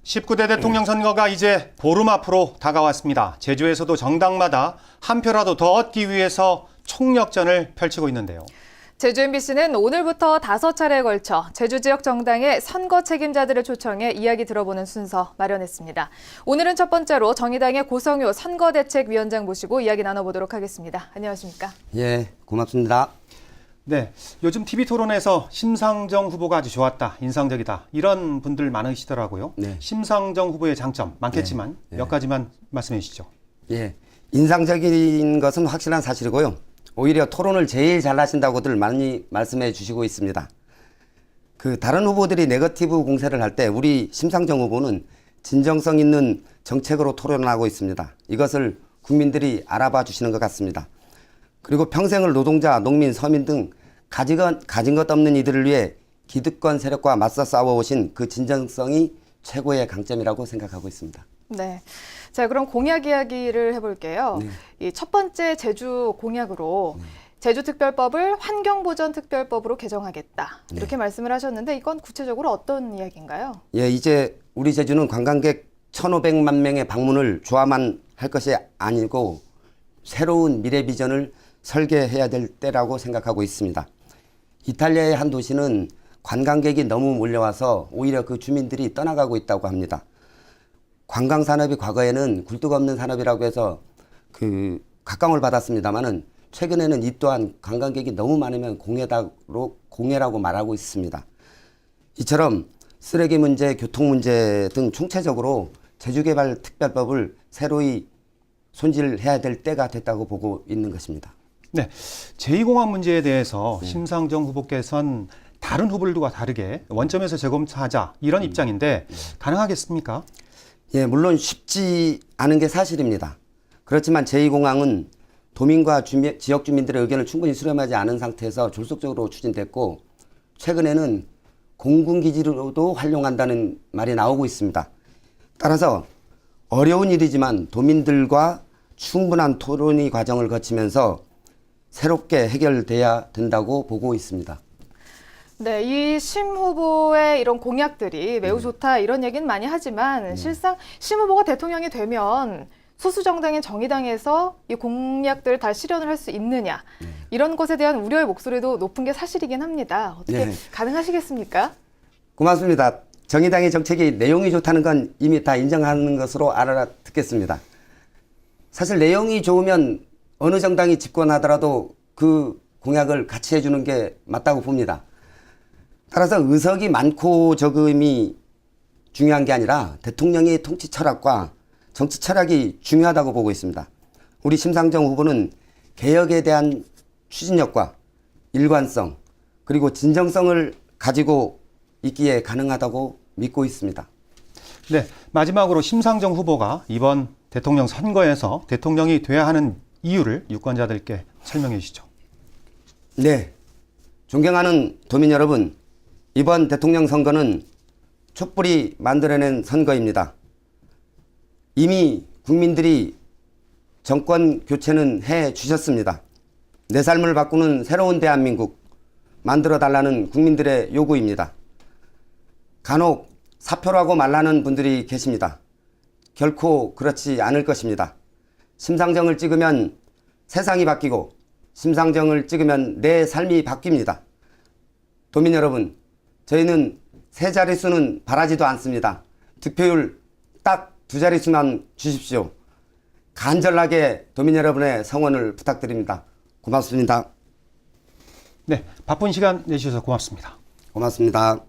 19대 대통령 선거가 이제 보름 앞으로 다가왔습니다. 제주에서도 정당마다 한 표라도 더 얻기 위해서 총력전을 펼치고 있는데요. 제주 MBC는 오늘부터 5차례에 걸쳐 제주 지역 정당의 선거 책임자들을 초청해 이야기 들어보는 순서 마련했습니다. 오늘은 첫 번째로 정의당의 고성효 선거대책위원장 모시고 이야기 나눠보도록 하겠습니다. 안녕하십니까? 예, 고맙습니다. 네, 요즘 TV토론에서 심상정 후보가 아주 좋았다, 인상적이다 이런 분들 많으시더라고요. 네. 심상정 후보의 장점 많겠지만 네. 몇 가지만 말씀해 주시죠. 예, 인상적인 것은 확실한 사실이고요. 오히려 토론을 제일 잘하신다고들 많이 말씀해 주시고 있습니다. 다른 후보들이 네거티브 공세를 할 때 우리 심상정 후보는 진정성 있는 정책으로 토론하고 있습니다. 이것을 국민들이 알아봐 주시는 것 같습니다. 그리고 평생을 노동자, 농민, 서민 등 가진 것 없는 이들을 위해 기득권 세력과 맞서 싸워오신 그 진정성이 최고의 강점이라고 생각하고 있습니다. 네. 자, 그럼 공약 이야기를 해볼게요. 네. 이 첫 번째 제주 공약으로 제주특별법을 환경보전특별법으로 개정하겠다. 이렇게 말씀을 하셨는데 이건 구체적으로 어떤 이야기인가요? 예, 이제 우리 제주는 관광객 1,500만 명의 방문을 좋아만 할 것이 아니고 새로운 미래 비전을 설계해야 될 때라고 생각하고 있습니다. 이탈리아의 한 도시는 관광객이 너무 몰려와서 오히려 그 주민들이 떠나가고 있다고 합니다. 관광산업이 과거에는 굴뚝 없는 산업이라고 해서 각광을 받았습니다만은 최근에는 이 또한 관광객이 너무 많으면 공해라고 말하고 있습니다. 이처럼 쓰레기 문제, 교통 문제 등 총체적으로 제주개발특별법을 새로이 손질해야 될 때가 됐다고 보고 있는 것입니다. 네, 제2공항 문제에 대해서 심상정 후보께서는 다른 후보들과 다르게 원점에서 재검토하자 이런 입장인데 가능하겠습니까? 예, 물론 쉽지 않은 게 사실입니다. 그렇지만 제2공항은 도민과 지역 주민들의 의견을 충분히 수렴하지 않은 상태에서 졸속적으로 추진됐고 최근에는 공군기지로도 활용한다는 말이 나오고 있습니다. 따라서 어려운 일이지만 도민들과 충분한 토론의 과정을 거치면서 새롭게 해결돼야 된다고 보고 있습니다. 네, 이 심 후보의 이런 공약들이 매우 좋다 이런 얘기는 많이 하지만 실상 심 후보가 대통령이 되면 소수 정당인 정의당에서 이 공약들을 다 실현을 할 수 있느냐 이런 것에 대한 우려의 목소리도 높은 게 사실이긴 합니다. 어떻게 가능하시겠습니까? 고맙습니다. 정의당의 정책이 내용이 좋다는 건 이미 다 인정하는 것으로 알아듣겠습니다. 사실 내용이 좋으면 어느 정당이 집권하더라도 그 공약을 같이 해주는 게 맞다고 봅니다. 따라서 의석이 많고 적음이 중요한 게 아니라 대통령의 통치 철학과 정치 철학이 중요하다고 보고 있습니다. 우리 심상정 후보는 개혁에 대한 추진력과 일관성 그리고 진정성을 가지고 있기에 가능하다고 믿고 있습니다. 네, 마지막으로 심상정 후보가 이번 대통령 선거에서 대통령이 돼야 하는 이유를 유권자들께 설명해 주시죠. 네, 존경하는 도민 여러분, 이번 대통령 선거는 촛불이 만들어낸 선거입니다. 이미 국민들이 정권 교체는 해 주셨습니다. 내 삶을 바꾸는 새로운 대한민국 만들어 달라는 요구입니다. 간혹 사표라고 말하는 분들이 계십니다. 결코 그렇지 않을 것입니다. 심상정을 찍으면 세상이 바뀌고 심상정을 찍으면 내 삶이 바뀝니다. 도민 여러분, 저희는 세 자릿수는 바라지도 않습니다. 득표율 딱 2자릿수만 주십시오. 간절하게 도민 여러분의 성원을 부탁드립니다. 고맙습니다. 네, 바쁜 시간 내주셔서 고맙습니다. 고맙습니다.